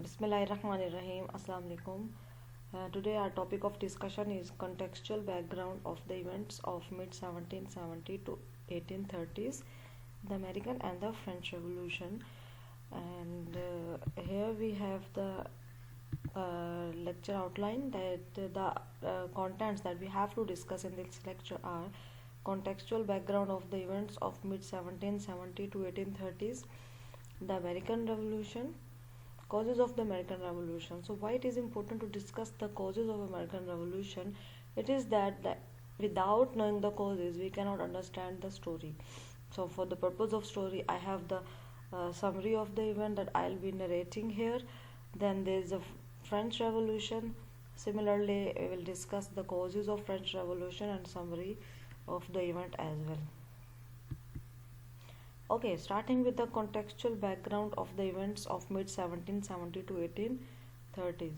Bismillahirrahmanirrahim. Assalamu alaikum. Today our topic of discussion is contextual background of the events of mid 1770 to 1830s, the American and the French Revolution. And here we have the lecture outline that the contents that we have to discuss in this lecture are contextual background of the events of mid 1770 to 1830s, the American Revolution, causes of the American Revolution. So why it is important to discuss the causes of American Revolution? It is that without knowing the causes we cannot understand the story. So for the purpose of story I have the summary of the event that I'll be narrating here. Then there is a French Revolution. Similarly we will discuss the causes of French Revolution and summary of the event as well. Okay, starting with the contextual background of the events of mid 1770 to 1830s.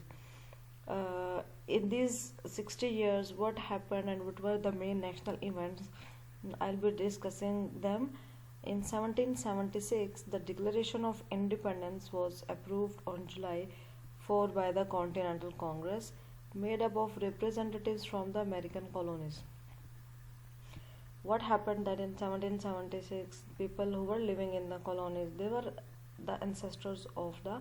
In these 60 years, what happened and what were the main national events? I'll be discussing them. In 1776, the Declaration of Independence was approved on July 4 by the Continental Congress, made up of representatives from the American colonies. What happened that in 1776 people who were living in the colonies, they were the ancestors of the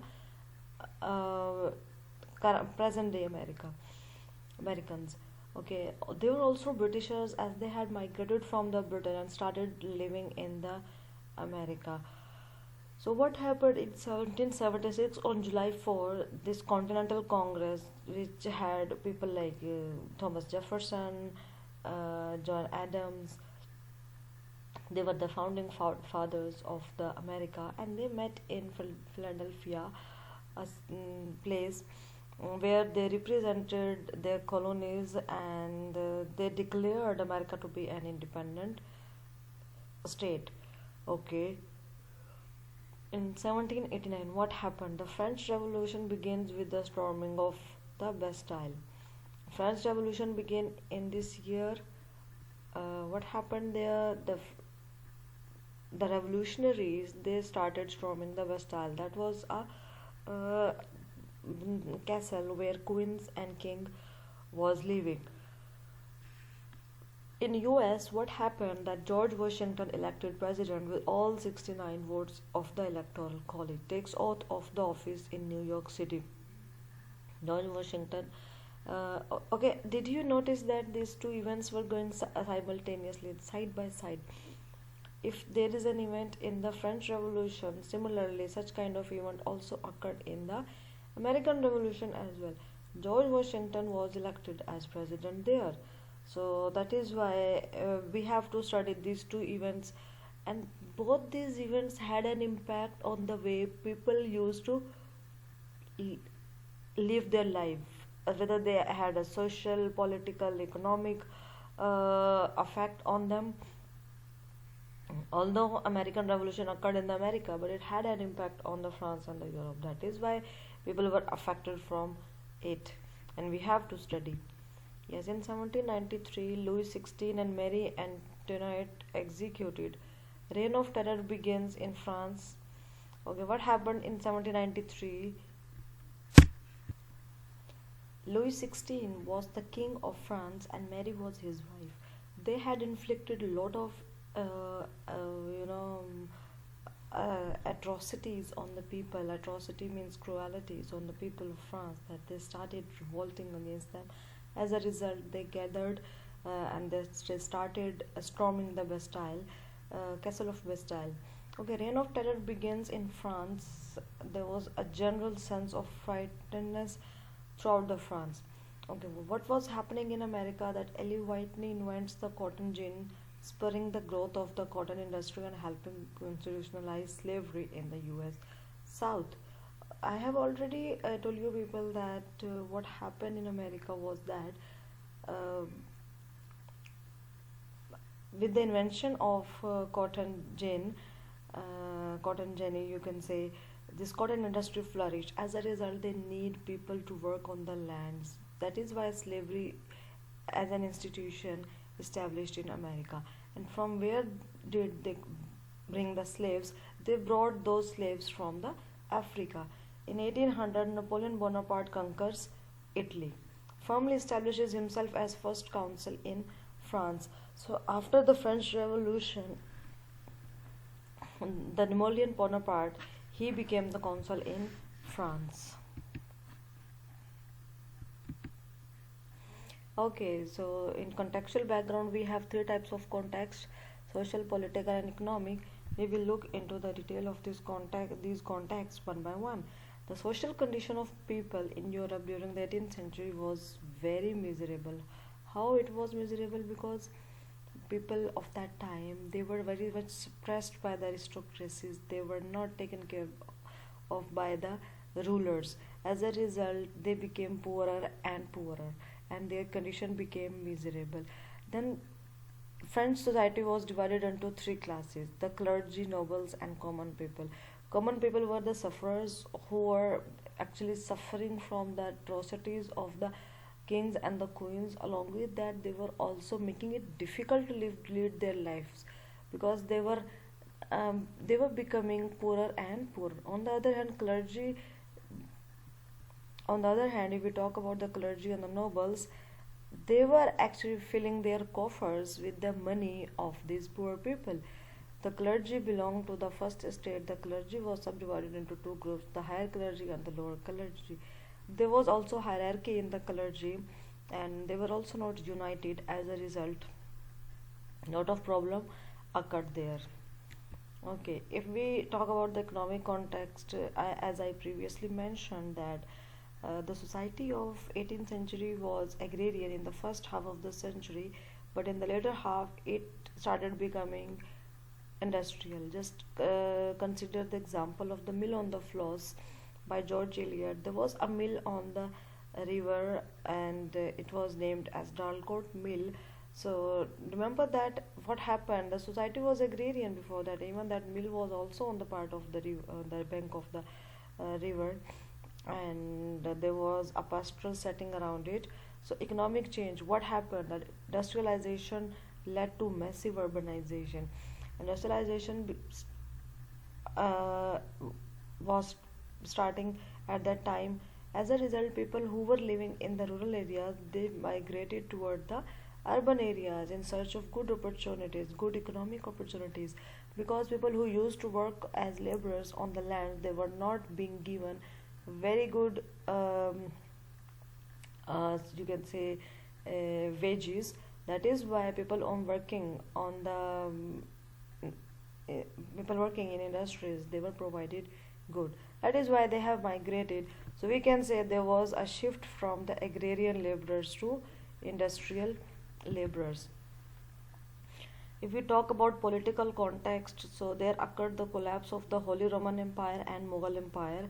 present day Americans. Okay, they were also Britishers as they had migrated from the Britain and started living in the America. So what happened in 1776 on July 4, this Continental Congress, which had people like Thomas Jefferson, John Adams, they were the founding fathers of the America, and they met in Philadelphia, a place where they represented their colonies, and they declared America to be an independent state. Okay. In 1789, what happened? The French Revolution begins with the storming of the Bastille. French Revolution began in this year. What happened there? The revolutionaries, they started storming the Bastille. That was a castle where queens and king was living. In US, what happened that George Washington, elected president with all 69 votes of the electoral college, takes oath of the office in New York City. George Washington. Okay, did you notice that these two events were going simultaneously, side by side? If there is an event in the French Revolution, similarly such kind of event also occurred in the American Revolution as well. George Washington was elected as president there. So that is why we have to study these two events, and both these events had an impact on the way people used to live their life, whether they had a social, political, economic effect on them. Although American Revolution occurred in the America, but it had an impact on the France and the Europe. That is why people were affected from it, and we have to study. Yes, in 1793, Louis XVI and Marie Antoinette executed. Reign of Terror begins in France. Okay, what happened in 1793? Louis XVI was the king of France and Mary was his wife. They had inflicted a lot of atrocities on the people. Atrocity means cruelties on the people of France, that they started revolting against them. As a result, they gathered and they started storming the Bastille, castle of Bastille. Okay, Reign of Terror begins in France. There was a general sense of frightenedness throughout the France. Okay, what was happening in America? That Eli Whitney invents the cotton gin, spurring the growth of the cotton industry and helping institutionalize slavery in the US South. I have already told you people that what happened in America was that uh, with the invention of cotton ginny, you can say, this cotton industry flourished. As a result, they need people to work on the lands. That is why slavery as an institution established in America. And from where did they bring the slaves? They brought those slaves from the Africa. In 1800, Napoleon Bonaparte conquers Italy, firmly establishes himself as first consul in France. So, after the French Revolution, the Napoleon Bonaparte, he became the consul in France. Okay, so in contextual background, we have three types of context: social, political, and economic. We will look into the detail of these contexts one by one. The social condition of people in Europe during the 18th century was very miserable. How it was miserable? Because people of that time, they were very much suppressed by the aristocracies. They were not taken care of by the rulers. As a result, they became poorer and poorer, and their condition became miserable. Then French society was divided into three classes: the clergy, nobles, and common people. Common people were the sufferers who were actually suffering from the atrocities of the kings and the queens. Along with that, they were also making it difficult to lead their lives, because they were becoming poorer and poorer. On the other hand, if we talk about the clergy and the nobles, they were actually filling their coffers with the money of these poor people. The clergy belonged to the first estate. The clergy was subdivided into two groups: the higher clergy and the lower clergy. There was also hierarchy in the clergy, and they were also not united. As a result, a lot of problem occurred there. Okay, if we talk about the economic context, as I previously mentioned that the society of 18th century was agrarian in the first half of the century, but in the later half it started becoming industrial. Just consider the example of the mill on the floss by George Eliot. There was a mill on the river, and it was named as Dalcourt Mill. So remember that what happened. The society was agrarian before that. Even that mill was also on the part of the river, the bank of the river, and there was a pastoral setting around it. So economic change. What happened? That industrialization led to massive urbanization. Industrialization uh, was starting at that time. As a result, people who were living in the rural areas, they migrated toward the urban areas in search of good opportunities, good economic opportunities, because people who used to work as laborers on the land, they were not being given very good you can say wages. That is why people on working on the uh, people working in industries, they were provided good. That is why they have migrated. So we can say there was a shift from the agrarian laborers to industrial laborers. If we talk about political context, so there occurred the collapse of the Holy Roman Empire and Mughal Empire.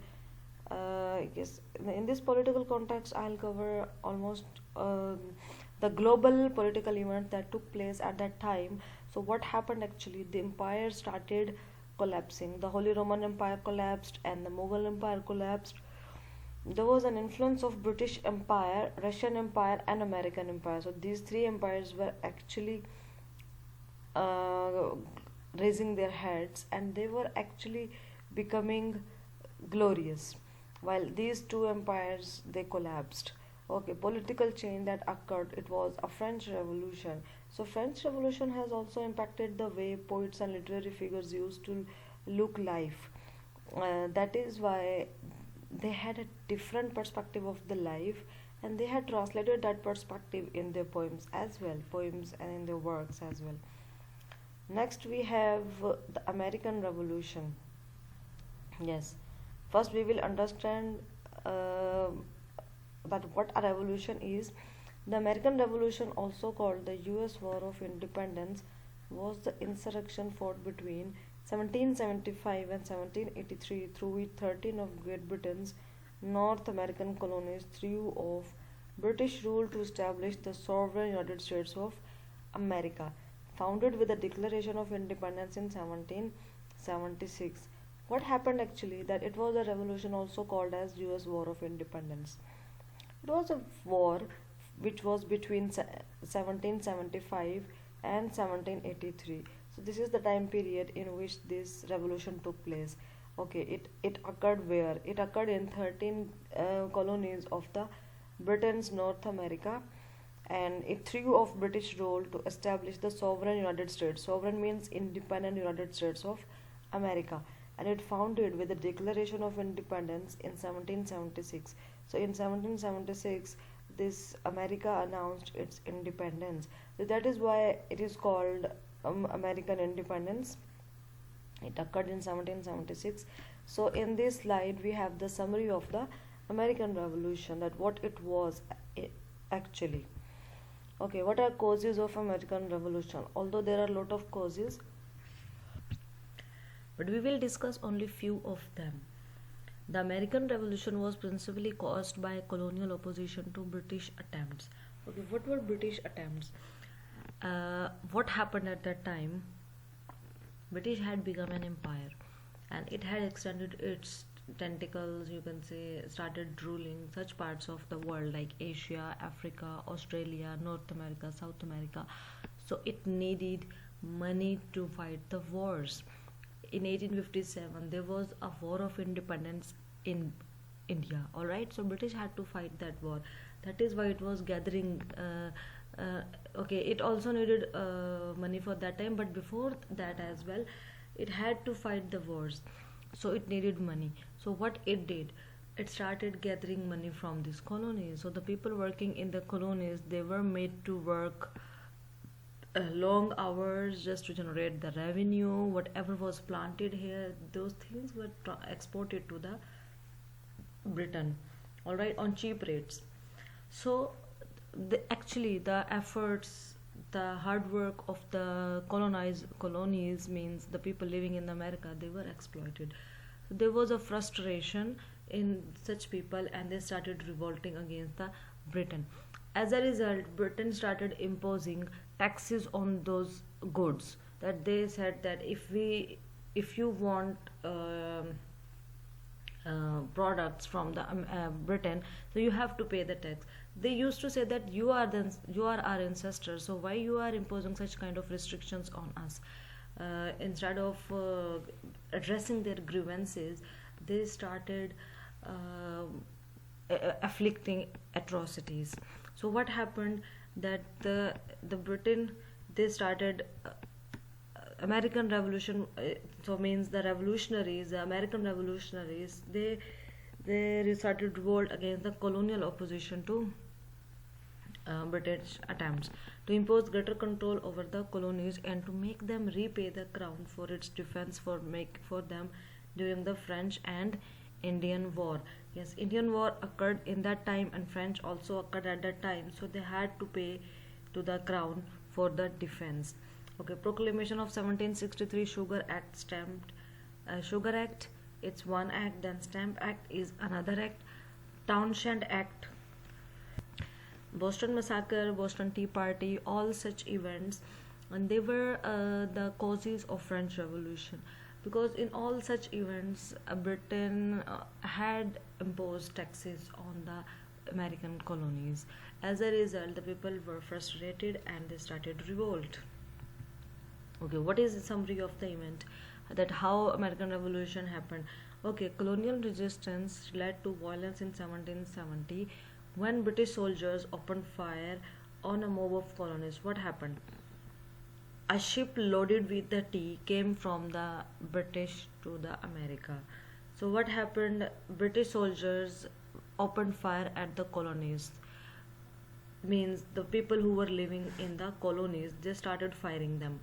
Yes, in this political context, I'll cover almost the global political events that took place at that time. So, what happened actually? The empire started collapsing. The Holy Roman Empire collapsed, and the Mughal Empire collapsed. There was an influence of British Empire, Russian Empire, and American Empire. So, these three empires were actually uh, raising their heads, and they were actually becoming glorious, while these two empires, they collapsed. Okay, political change that occurred, it was a French Revolution. So French Revolution has also impacted the way poets and literary figures used to look life. That is why they had a different perspective of the life, and they had translated that perspective in their poems and in their works as well. Next we have the American Revolution. Yes, first we will understand uh, that what a revolution is. The American Revolution, also called the US War of Independence, was the insurrection fought between 1775 and 1783, through which 13 of Great Britain's North American colonies threw off British rule to establish the sovereign United States of America, founded with the Declaration of Independence in 1776. What happened actually? That it was a revolution also called as US War of Independence. It was a war which was between 1775 and 1783. So this is the time period in which this revolution took place. Okay, it occurred where? It occurred in 13 colonies of the Britain's North America, and it threw off British rule to establish the sovereign United States. Sovereign means independent United States of America, and it founded with the Declaration of Independence in 1776. So in 1776, this America announced its independence. So that is why it is called American independence. It occurred in 1776. So in this slide we have the summary of the American Revolution, that what it was actually. Okay, what are causes of American Revolution? Although there are a lot of causes, but we will discuss only few of them. The American Revolution was principally caused by colonial opposition to British attempts. Okay, what were British attempts? What happened at that time? British had become an empire, and it had extended its tentacles, you can say, started ruling such parts of the world like Asia, Africa, Australia, North America, South America. So it needed money to fight the wars. In 1857 there was a war of independence in India. All right, so British had to fight that war. That is why it was gathering. Okay, it also needed money for that time, but before that as well, it had to fight the wars, so it needed money. So what it did, it started gathering money from these colonies. So the people working in the colonies, they were made to work long hours just to generate the revenue. Whatever was planted here, those things were exported to the Britain, all right, on cheap rates. So actually the efforts, the hard work of the colonies, means the people living in America, they were exploited. So there was a frustration in such people, and they started revolting against the Britain. As a result, Britain started imposing taxes on those goods, that they said that if you want products from the Britain, so you have to pay the tax. They used to say that you are our ancestors, so why you are imposing such kind of restrictions on us? Instead of addressing their grievances, they started afflicting atrocities. So what happened, that the Britain, they started American Revolution. So means the revolutionaries, the American revolutionaries, they started revolt against the colonial opposition to British attempts to impose greater control over the colonies and to make them repay the crown for its defense for them during the French and Indian War. Yes, Indian War occurred in that time, and French also occurred at that time. So they had to pay to the crown for the defense. Okay, Proclamation of 1763, Sugar Act, stamped. Sugar Act, it's one act. Then Stamp Act is another act. Townshend Act, Boston Massacre, Boston Tea Party, all such events, and they were the causes of French Revolution, because in all such events, Britain had imposed taxes on the American colonies. As a result, the people were frustrated and they started revolt. Okay, what is the summary of the event? That how American Revolution happened. Okay, colonial resistance led to violence in 1770 when British soldiers opened fire on a mob of colonists. What happened? A ship loaded with the tea came from the British to the America. So what happened? British soldiers opened fire at the colonists, means the people who were living in the colonies, they started firing them.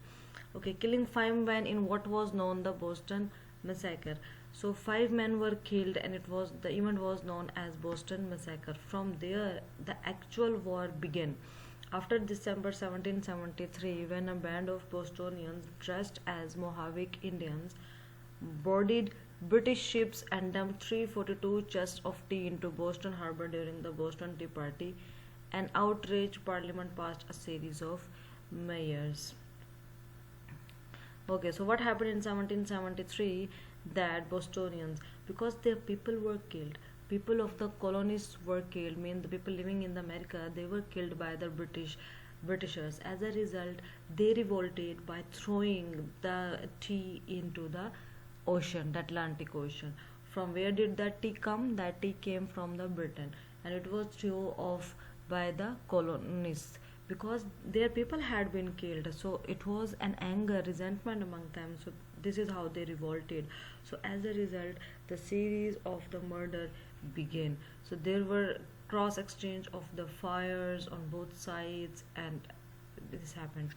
Okay, killing 5 men in what was known the Boston Massacre. So 5 men were killed, and the event was known as Boston Massacre. From there, the actual war began. After December 1773, when a band of Bostonians dressed as Mohawk Indians boarded British ships and dumped 342 chests of tea into Boston Harbor during the Boston Tea Party, an outraged Parliament passed a series of measures. Okay, so what happened in 1773? That Bostonians, because their people were killed, people of the colonies were killed, mean the people living in America, they were killed by the Britishers. As a result, they revolted by throwing the tea into the Ocean, the Atlantic Ocean. From where did that tea come? That tea came from the Britain, and it was thrown off by the colonists because their people had been killed. So it was an anger, resentment among them. So this is how they revolted. So as a result, the series of the murder began. So there were cross exchange of the fires on both sides, and this happened.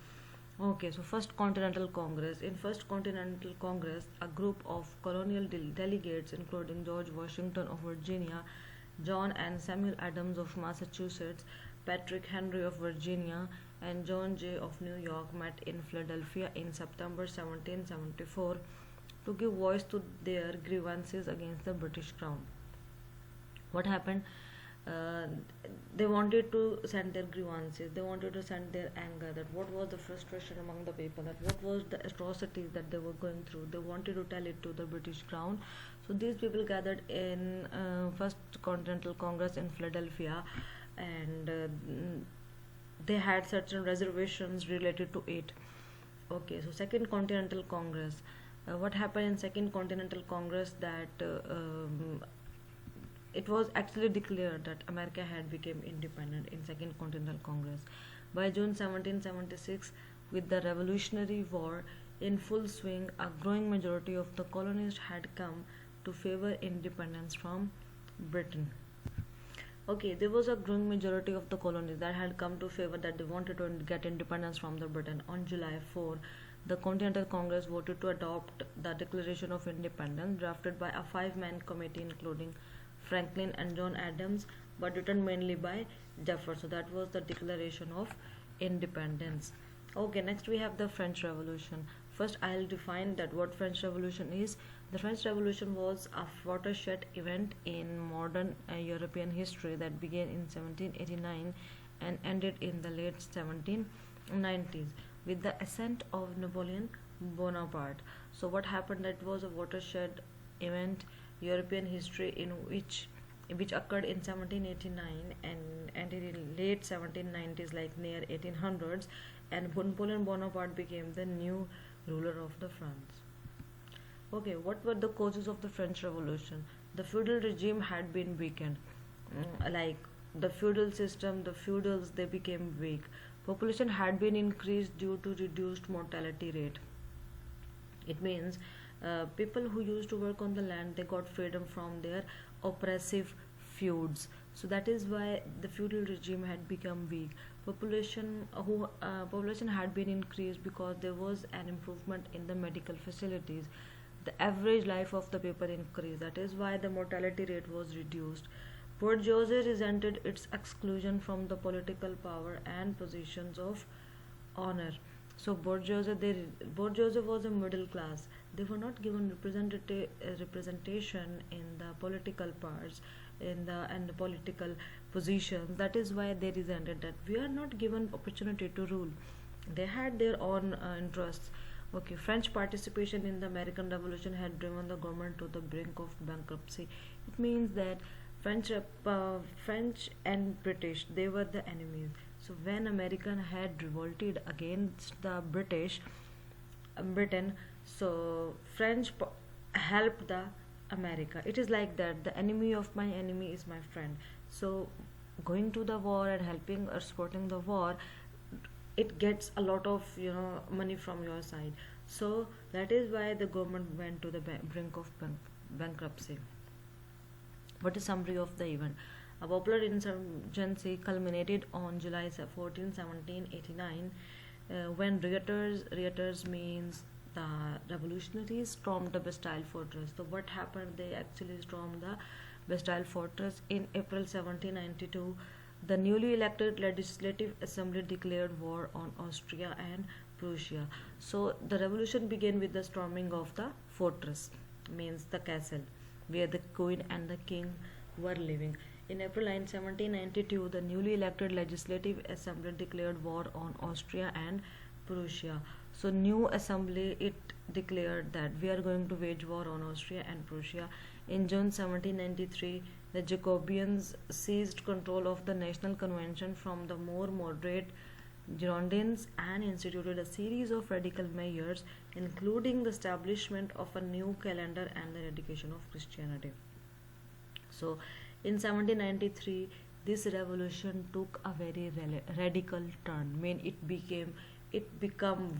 Okay, so First Continental Congress. In First Continental Congress, a group of colonial delegates, including George Washington of Virginia, John and Samuel Adams of Massachusetts, Patrick Henry of Virginia, and John Jay of New York, met in Philadelphia in September 1774 to give voice to their grievances against the British Crown. What happened? uh, they wanted to send their grievances, they wanted to send their anger, that what was the frustration among the people, that what was the atrocities that they were going through, they wanted to tell it to the British Crown. So these people gathered in First Continental Congress in Philadelphia, and they had certain reservations related to it. Okay, so Second Continental Congress. What happened in Second Continental Congress, that it was actually declared that America had become independent in Second Continental Congress. By June 1776, with the Revolutionary War in full swing, a growing majority of the colonists had come to favor independence from Britain. Okay, there was a growing majority of the colonies that had come to favor that they wanted to get independence from the Britain. On July 4, the Continental Congress voted to adopt the Declaration of Independence, drafted by a five-man committee including Franklin and John Adams, but written mainly by Jefferson. So that was the Declaration of Independence. Okay, next we have the French Revolution. First, I'll define that what French Revolution is. The French Revolution was a watershed event in modern European history that began in 1789 and ended in the late 1790s with the ascent of Napoleon Bonaparte. So what happened? That was a watershed event European history in which occurred in 1789 and ended in late 1790s, like near 1800s, and Napoleon Bonaparte became the new ruler of the France. Okay, what were the causes of the French Revolution? The feudal regime had been weakened. Like the feudal system, the feudals, they became weak. Population had been increased due to reduced mortality rate. It means people who used to work on the land, they got freedom from their oppressive feuds. So that is why the feudal regime had become weak. Population had been increased because there was an improvement in the medical facilities. The average life of the people increased. That is why the mortality rate was reduced. Bourgeoisie resented its exclusion from the political power and positions of honor. So bourgeoisie was a middle class. They were not given representation in the political parts, in the and the political positions. That is why they resented that we are not given opportunity to rule. They had their own interests. Okay, French participation in the American Revolution had driven the government to the brink of bankruptcy. It means that French and British, they were the enemies. So when American had revolted against the Britain, so helped the America. It is like that. The enemy of my enemy is my friend. So going to the war and helping or supporting the war, it gets a lot of money from your side. So that is why the government went to the brink of bankruptcy. What is summary of the event? A popular insurgency culminated on July 14, 1789, when rioters means the revolutionaries stormed the Bastille Fortress. So what happened? They actually stormed the Bastille Fortress in April 1792. The newly elected Legislative Assembly declared war on Austria and Prussia. So the revolution began with the storming of the fortress, means the castle, where the queen and the king were living. In April 9, 1792, the newly elected Legislative Assembly declared war on Austria and Prussia. So new assembly, it declared that we are going to wage war on Austria and Prussia. In June 1793, the Jacobeans seized control of the National Convention from the more moderate Girondins and instituted a series of radical measures, including the establishment of a new calendar and the eradication of Christianity. So, in 1793, this revolution took a very radical turn. I mean, it became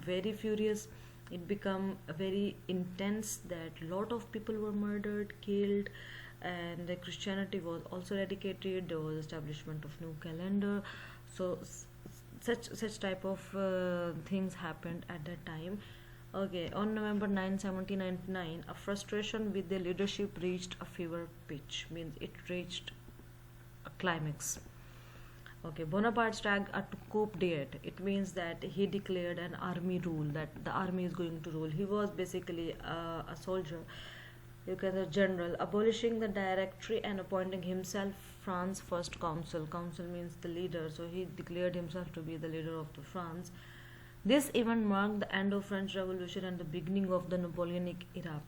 very furious. It became very intense that lot of people were murdered, killed, and the Christianity was also eradicated. There was establishment of new calendar. So such type of things happened at that time. Okay, on November 9, 1799, a frustration with the leadership reached a fever pitch, means it reached a climax. Okay, Bonaparte staged a coup d'etat. It means that he declared an army rule, that the army is going to rule. He was basically a soldier, you can say general, abolishing the directory and appointing himself France's first consul. Consul means the leader, so he declared himself to be the leader of the France. This event marked the end of French Revolution and the beginning of the Napoleonic era.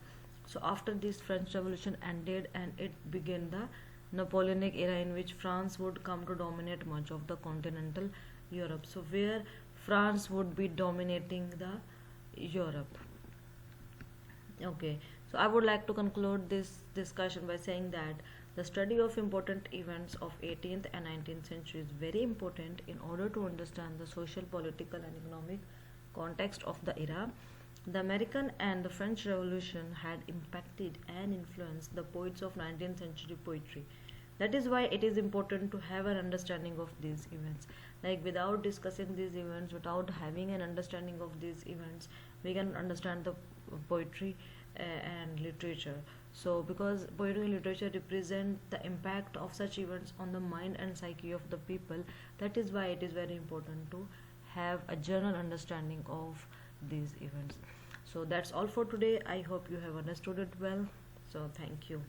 So after this French Revolution ended and it began the Napoleonic era, in which France would come to dominate much of the continental Europe. So where France would be dominating the Europe. Okay, so I would like to conclude this discussion by saying that the study of important events of 18th and 19th century is very important in order to understand the social, political and economic context of the era. The American and the French Revolution had impacted and influenced the poets of 19th century poetry. That is why it is important to have an understanding of these events. Like, without discussing these events, without having an understanding of these events, we can understand the poetry and literature. So because poetry and literature represent the impact of such events on the mind and psyche of the people, that is why it is very important to have a general understanding of these events. So that's all for today. I hope you have understood it well. So thank you.